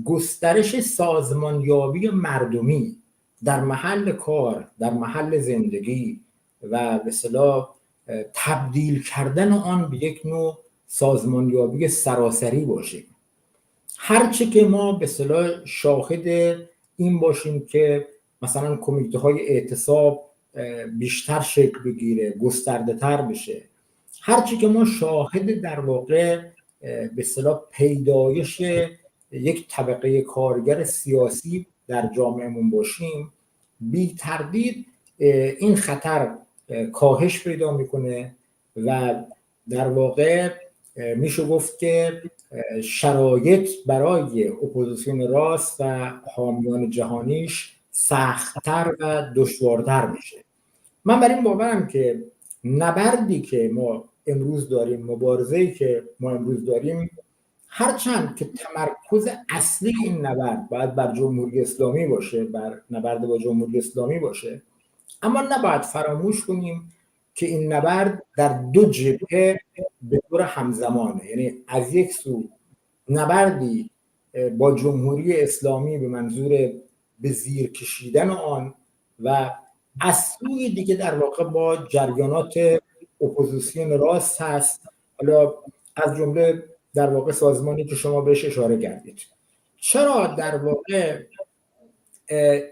گسترش سازمانیابی مردمی در محل کار، در محل زندگی و به اصطلاح تبدیل کردن آن به یک نوع سازمانیابی سراسری باشیم، هرچی که ما به اصطلاح شاهد این باشیم که مثلا کمیته های اعتصاب بیشتر شکل بگیره، گسترده تر بشه، هرچی که ما شاهد در واقع به اصطلاح پیدایش یک طبقه کارگر سیاسی در جامعهمون باشیم، بی تردید این خطر کاهش پیدا میکنه و در واقع میشه گفت که شرایط برای اپوزیسیون راست و حامیان جهانیش سخت‌تر و دشوارتر میشه. من بر این باورم که نبردی که ما امروز داریم، مبارزه‌ای که ما امروز داریم، هرچند که تمرکز اصلی این نبرد باید بر جمهوری اسلامی باشه، بر نبرد با جمهوری اسلامی باشه، اما نباید فراموش کنیم که این نبرد در دو جبهه به طور همزمانه، یعنی از یک سو نبردی با جمهوری اسلامی به منظور به زیر کشیدن آن و از سوی دیگه در واقع با جریانات اپوزیسیون راست هست، حالا از جمله در واقع سازمانی که شما بهش اشاره کردید. چرا در واقع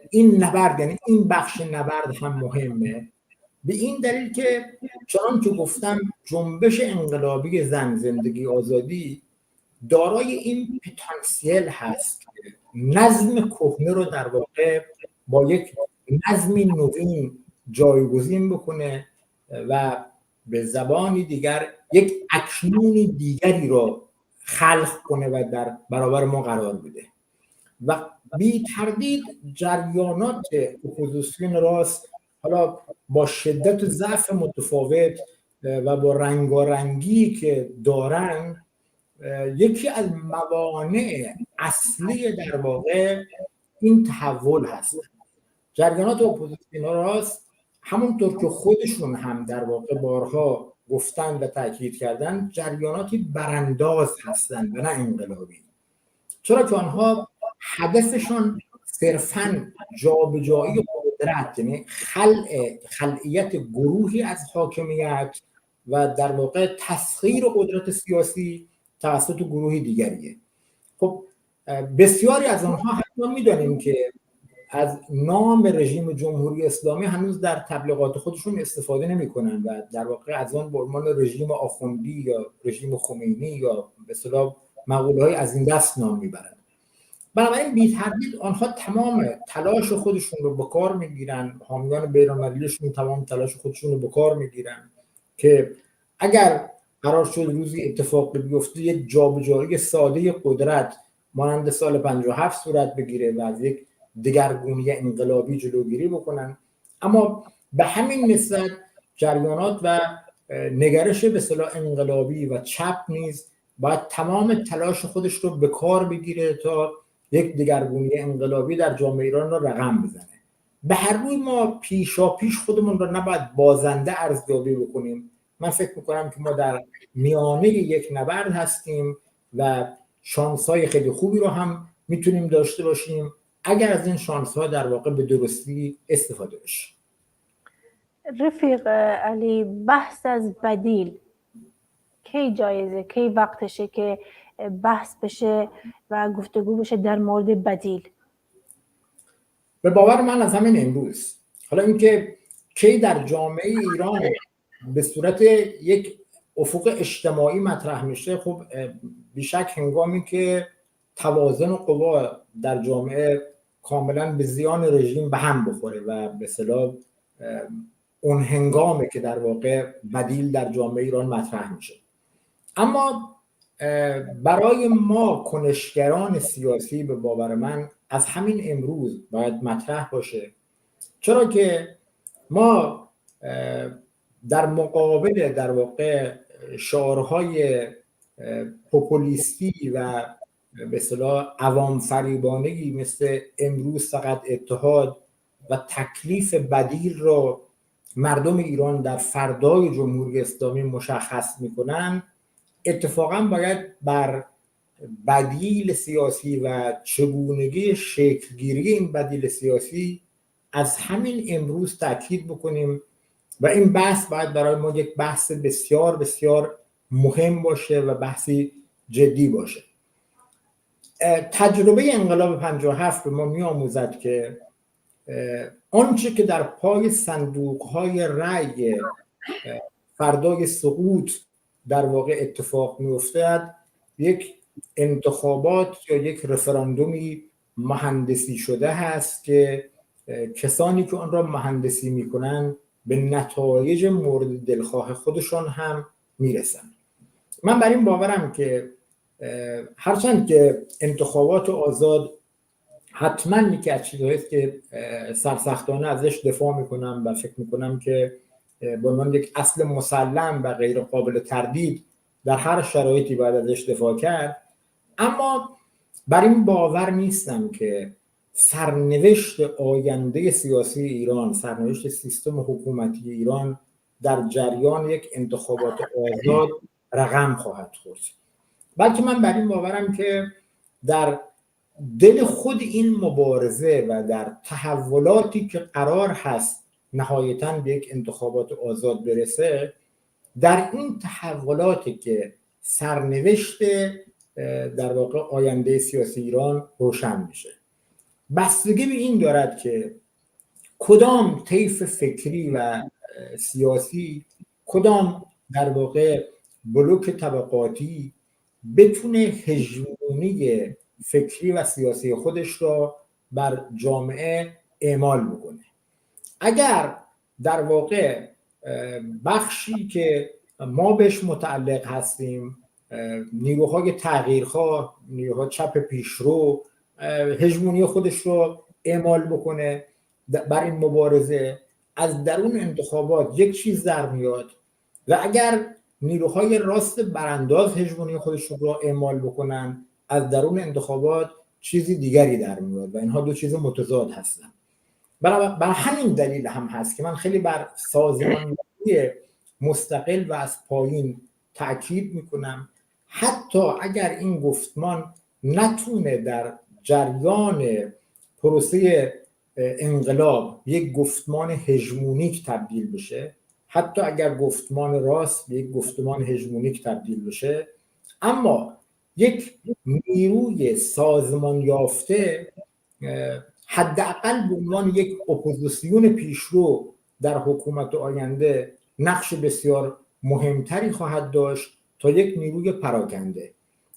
این نبرد، یعنی این بخش نبرد هم مهمه؟ به این دلیل که چنان که گفتم جنبش انقلابی زن، زندگی، آزادی دارای این پتانسیل هست که نظم کهنه رو در واقع با یک نظمی نوین جایگزین بکنه و به زبانی دیگر یک اکنون دیگری رو خلق کنه و در برابر ما قرار بده. و بی تردید جریانات اپوزیسیون راست حالا با شدت و ضعف متفاوت و با رنگارنگی که دارن، یکی از موانع اصلی در واقع این تحول هست. جریانات اپوزیسیون راست همونطور که خودشون هم در واقع بارها گفتن و تاکید کردن، جریاناتی برانداز هستند و نه انقلابی، چرا که آنها هدفشون صرفاً جابجایی قدرت، یعنی خلعیت گروهی از حاکمیت و در واقع تسخیر قدرت سیاسی توسط گروهی دیگریه. خب بسیاری از آنها حتی میدانیم که از نام رژیم جمهوری اسلامی هنوز در تبلیغات خودشون استفاده نمی‌کنن و در واقع از آن به عنوان رژیم آخوندی یا رژیم خمینی یا به اصطلاح مقوله‌های از این دست نام میبرن. بنابراین بی تردید آنها تمام تلاش خودشون رو به کار میگیرن، حامیان بین‌المللیشون تمام تلاش خودشون رو به کار میگیرن که اگر قرار شد روزی اتفاقی بیفته، یک جابجایی ساده قدرت مانند سال 57 صورت بگیره و از یک دگرگونی انقلابی جلوگیری بکنن. اما به همین نسبت جریانات و نگرش به اصطلاح انقلابی و چپ نیز باید تمام تلاش خودش رو به کار بگیره تا یک دگرگونی انقلابی در جامعه ایران رو رقم بزنه. به هر روی ما پیشاپیش خودمون رو نباید بازنده ارزیابی بکنیم. من فکر میکنم که ما در میانه یک نبرد هستیم و شانس‌های خیلی خوبی رو هم میتونیم داشته باشیم اگر از این شانس‌ها در واقع به درستی استفاده بشه. رفیق علی، بحث از بدیل کی جایزه، کی وقتشه که بحث بشه و گفتگو بشه در مورد بدیل؟ به باور من از همین امروز. حالا اینکه کی در جامعه ایران به صورت یک افق اجتماعی مطرح میشه، خب بیشک هنگامی که توازن قوا در جامعه کاملا به زیان رژیم به هم بخوره و به اصطلاح اون هنگامه که در واقع بدیل در جامعه ایران مطرح میشه. اما برای ما کنشگران سیاسی به باور من از همین امروز باید مطرح باشه، چرا که ما در مقابل در واقع شعارهای پوپولیستی و به اصطلاح عوام فریبانگی مثل امروز فقط اتحاد و تکلیف بدیل را مردم ایران در فردای جمهوری اسلامی مشخص میکنن، اتفاقا باید بر بدیل سیاسی و چگونگی شکلگیری این بدیل سیاسی از همین امروز تاکید بکنیم و این بحث باید برای ما یک بحث بسیار بسیار مهم باشه و بحثی جدی باشه. تجربه انقلاب 57 به ما می‌آموزد که آنچه که در پای صندوق‌های رأی فردای سقوط در واقع اتفاق می‌افتد یک انتخابات یا یک رفراندومی مهندسی شده هست که کسانی که آن را مهندسی می‌کنند به نتایج مورد دلخواه خودشان هم میرسند. من بر این باورم که هرچند که انتخابات آزاد حتما یکی از چیزهایی است که سرسختانه ازش دفاع میکنم و فکر میکنم که به عنوان یک اصل مسلم و غیر قابل تردید در هر شرایطی باید ازش دفاع کرد، اما بر این باور نیستم که سرنوشت آینده سیاسی ایران، سرنوشت سیستم حکومتی ایران در جریان یک انتخابات آزاد رقم خواهد خورد. بلکه من بر این باورم که در دل خود این مبارزه و در تحولاتی که قرار هست نهایتاً به یک انتخابات آزاد برسه، در این تحولاتی که سرنوشت در واقع آینده سیاسی ایران روشن میشه. بستگی به این دارد که کدام طیف فکری و سیاسی، کدام در واقع بلوک طبقاتی بتونه هژمونی فکری و سیاسی خودش را بر جامعه اعمال بکنه. اگر در واقع بخشی که ما بهش متعلق هستیم، نیروهای تغییرخواه، نیروهای چپ پیشرو، هژمونی خودش رو اعمال بکنه بر این مبارزه، از درون انتخابات یک چیز در میاد و اگر نیروهای راست برانداز هژمونی خودش رو اعمال بکنن، از درون انتخابات چیزی دیگری در میاد و اینها دو چیز متضاد هستن. بر همین دلیل هم هست که من خیلی بر سازماندهی مستقل و از پایین تأکید میکنم، حتی اگر این گفتمان نتونه در جریان پروسه انقلاب یک گفتمان هژمونیک تبدیل بشه، حتی اگر گفتمان راست به یک گفتمان هژمونیک تبدیل بشه، اما یک نیروی سازمان یافته حداقل به عنوان یک اپوزیسیون پیشرو در حکومت آینده نقش بسیار مهمتری خواهد داشت تا یک نیروی پراکنده.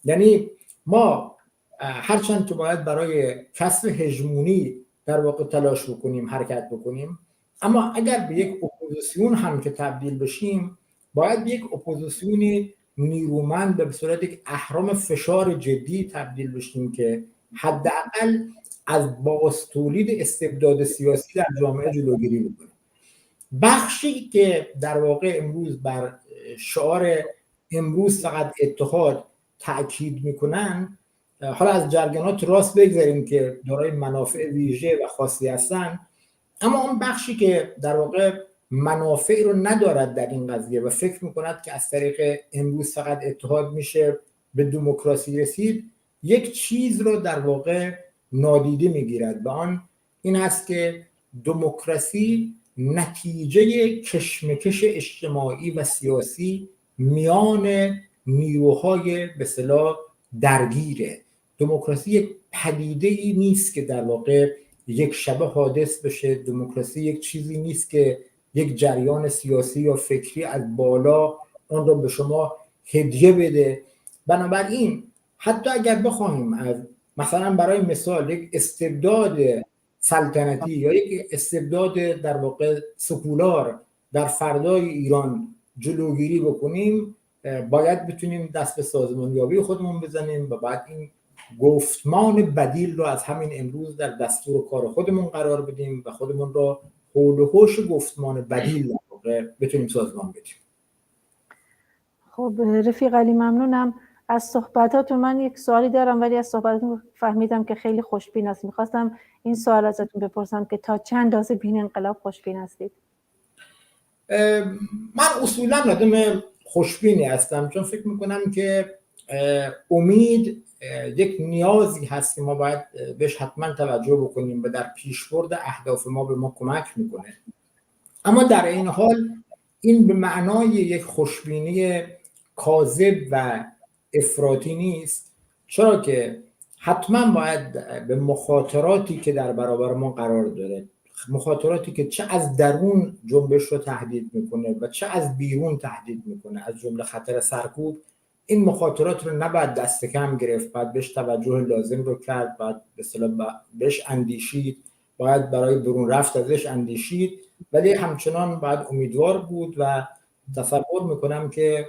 یعنی ما هرچند که باید برای کسب هژمونی در واقع تلاش بکنیم، حرکت بکنیم، اما اگر به یک اپوزیسیون هم که تبدیل بشیم، باید یک اپوزیسیون نیرومند به صورت یک اهرم فشار جدی تبدیل بشیم که حداقل از باز تولید استبداد سیاسی در جامعه جلوگیری بکنه. بخشی که در واقع امروز بر شعار امروز فقط اتحاد تأکید میکنن، حالا از جریانات راست بگذاریم که دارای منافع ویژه و خاصی هستن، اما اون بخشی که در واقع منافع رو ندارد در این قضیه و فکر میکند که از طریق امروز فقط اتحاد میشه به دموکراسی رسید، یک چیز رو در واقع نادیده میگیرد و آن این است که دموکراسی نتیجه کشمکش اجتماعی و سیاسی میان نیروهای به اصطلاح درگیره. دموکراسی یک پدیده ای نیست که در واقع یک شبه حادث بشه. دموکراسی یک چیزی نیست که یک جریان سیاسی یا فکری از بالا اون رو به شما هدیه بده. بنابراین حتی اگر بخواهیم از مثلا برای مثال یک استبداد سلطنتی یا یک استبداد در واقع سکولار در فردای ایران جلوگیری بکنیم، باید بتونیم دست به سازمانیابی خودمون بزنیم و بعد این گفتمان بدیل رو از همین امروز در دستور کار خودمون قرار بدیم و خودمون رو حول و حوش گفتمان بدیل بتونیم سازمان بدیم. خب رفیق علی ممنونم. از صحبتاتون من یک سوالی دارم، ولی از صحبتاتون فهمیدم که خیلی خوشبین است. میخواستم این سوال ازتون بپرسم که تا چند اندازه به این انقلاب خوشبین هستید؟ من اصولا آدم خوشبینی هستم، چون فکر میکنم که امید یک نیازی هست که ما باید بهش حتما توجه بکنیم و در پیشبرد اهداف ما به ما کمک میکنه. اما در این حال این به معنای یک خوشبینی کاذب و افراطی نیست، چرا که حتما باید به مخاطراتی که در برابر ما قرار داره، مخاطراتی که چه از درون جنبش رو تهدید میکنه و چه از بیرون تهدید میکنه، از جمله خطر سرکوب، این مخاطرات رو نباید دست کم گرفت، باید بهش توجه لازم رو کرد، باید به اصطلاح بهش اندیشید، باید برای برون رفت ازش اندیشید، ولی همچنان باید امیدوار بود و تصور میکنم که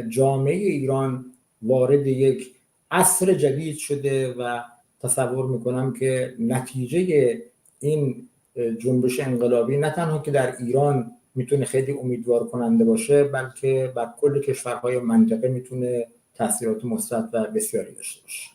جامعه ایران وارد یک عصر جدید شده و تصور میکنم که نتیجه این جنبش انقلابی نه تنها که در ایران میتونه خیلی امیدوار کننده باشه، بلکه بر کل کشورهای منطقه میتونه تاثیرات مثبت و بسیاری داشته باشه.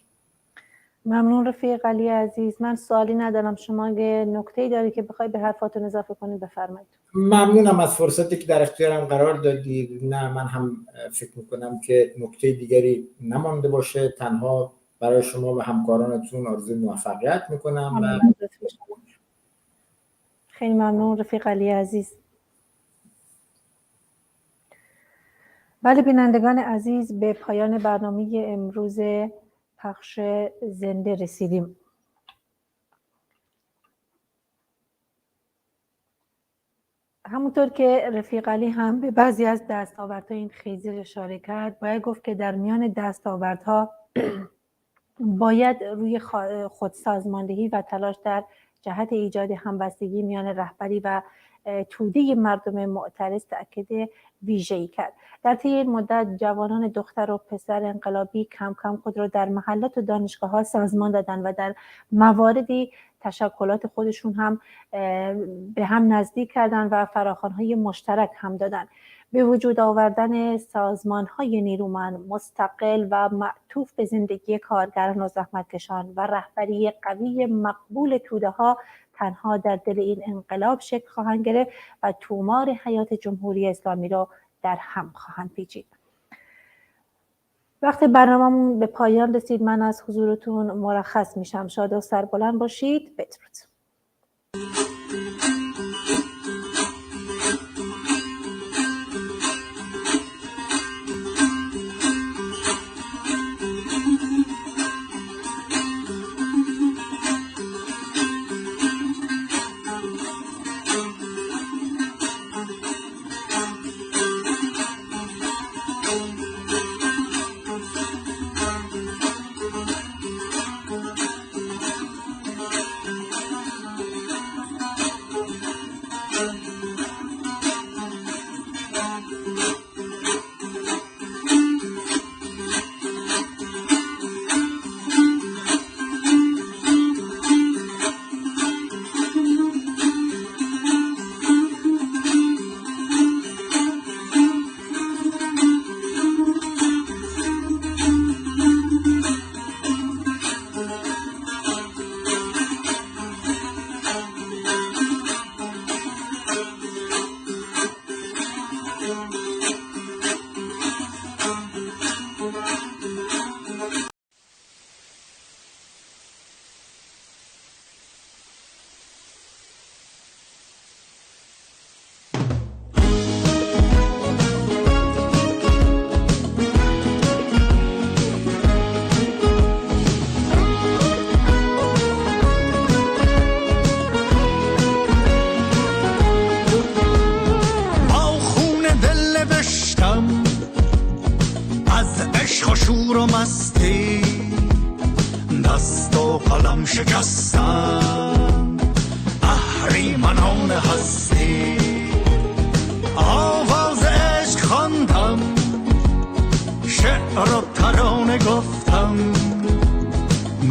ممنون رفیق علی عزیز. من سوالی ندارم، شما اگه نکته‌ای داری که بخوای به حرفاتون اضافه کنید بفرمایید. ممنونم از فرصتی که در اختیارم قرار دادید. نه، من هم فکر میکنم که نکته دیگری نمانده باشه، تنها برای شما و همکارانتون آرزوی موفقیت میکنم و خیلی ممنون رفیق علی عزیز. بله بینندگان عزیز، به پایان برنامه امروز پخش زنده رسیدیم. همونطور که رفیق علی هم به بعضی از دستاوردهای این خیزر اشاره کرد، باید گفت که در میان دستاوردها باید روی خودسازماندهی و تلاش در جهت ایجاد همبستگی میان رهبری و توده مردم معترض تأکید ویژه‌ای کرد. در طی این مدت جوانان دختر و پسر انقلابی کم کم خود را در محلات و دانشگاه‌ها سازمان دادند و در مواردی تشکلات خودشون هم به هم نزدیک کردند و فراخوان‌های مشترک هم دادند. به وجود آوردن سازمان‌های نیرومند، مستقل و معطوف به زندگی کارگران و زحمتکشان و رهبری قوی مقبول توده‌ها تنها در دل این انقلاب شکل خواهند گرفت و تومار حیات جمهوری اسلامی را در هم خواهند پیچید. وقت برنامه‌مون به پایان رسید. من از حضورتون مرخص میشم. شاد و سربلند باشید. بدرود. شکستن اهریمنان هستی، آواز عشق خواندم، شعر و ترانه گفتم،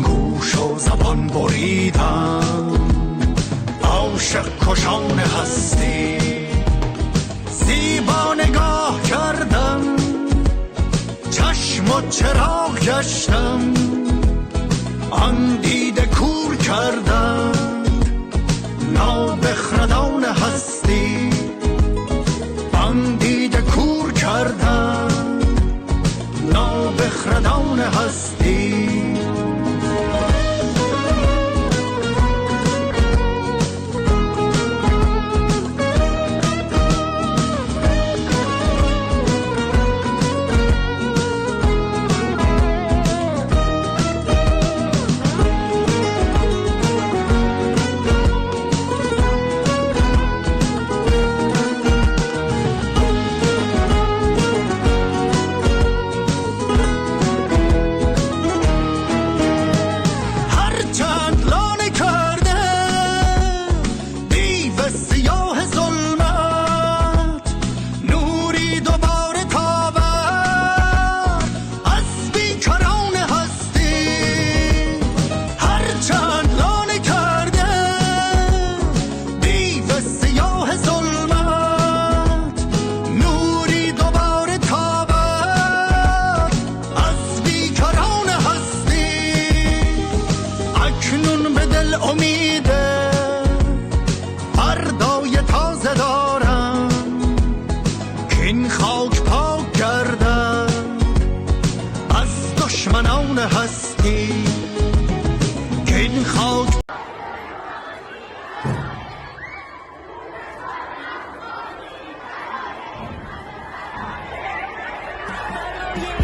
گوش و زبان بریدم، عاشق کشان هستی، زیبا نگاه کردم، چشم و با چراغ گشتم، آن دیده کور کردم نابخردان هستی، آن دیده کور کردم نابخردان هستی.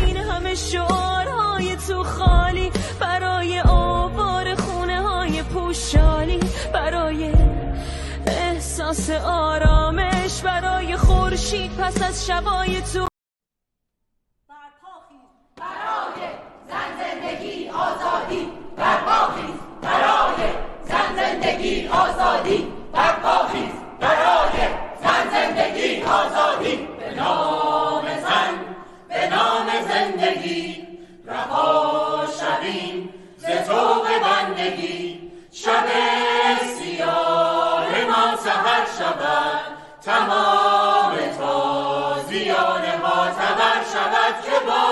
این همه شعارهای تو خالی، برای آوار خونه های پوشالی، برای احساس آرامش، برای خورشید پس از شبای تو. برای زن زندگی آزادی، برپاخیز برای زن زندگی آزادی، برپاخیز برای زن زندگی آزادی. به نام زن، به نام زندگی، رها شویم ز طوق بندگی. شب سیاه ما سحر شود، تمام تازیان ما تبر شود، که با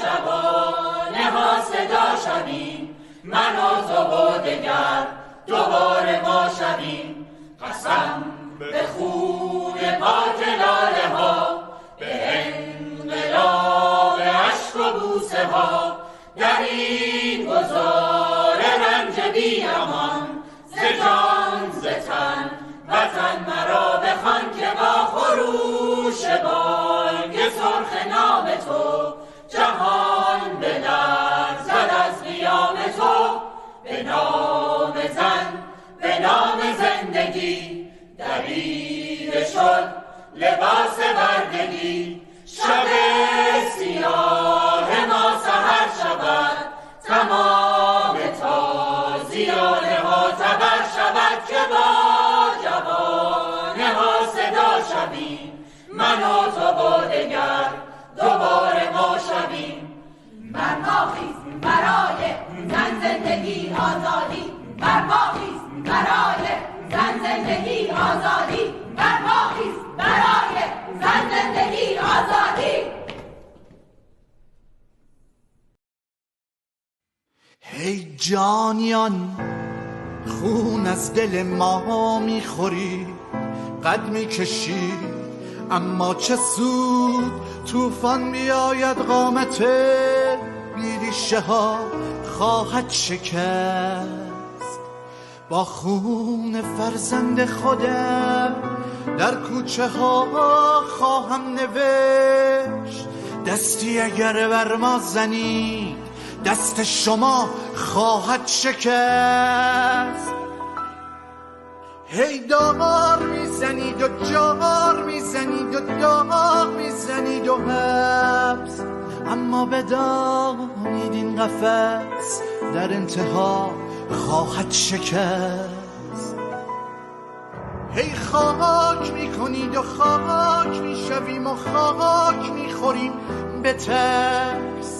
جوانه ها صدا شویم، من و تو و دگر دوباره ما شویم. قسم به خون پاک لاله ها، به انقلاب عشق و بوسه ها، در این گذار رنج بی امان، ز جان ز تن وطن مرا بخوان، که با خروش بانگ سرخ نام تو جهان به لرزد از قیام تو. به نام زن، به نام زندگی، دریده شد لباس بردگی. شب سیاه ما سحر شود، تمام تازیانه ها تبر شود، که با جوانه ها صدا شویم، من و تو و دگر دوباره ما شویم. برپاخیز برای زن زندگی آزادی، برپاخیز برای زن زندگی آزادی، برپاخیز برای زن زندگی آزادی. هی جانیان، خون از دل ما میخوری، قد میکشی اما چه سود، طوفان بیاید قامت بیریشه ها خواهد شکست. با خون فرزند خودم در کوچه ها خواهم نوشت، دستی اگر بر ما زنید دست شما خواهد شکست. هی دار میزنید و جار میزنید و داغ میزنید و حبس، اما بدانید این قفس در انتها خواهد شکست. هی خاک میکنید و خاک میشویم و خاک میخوریم به ترس،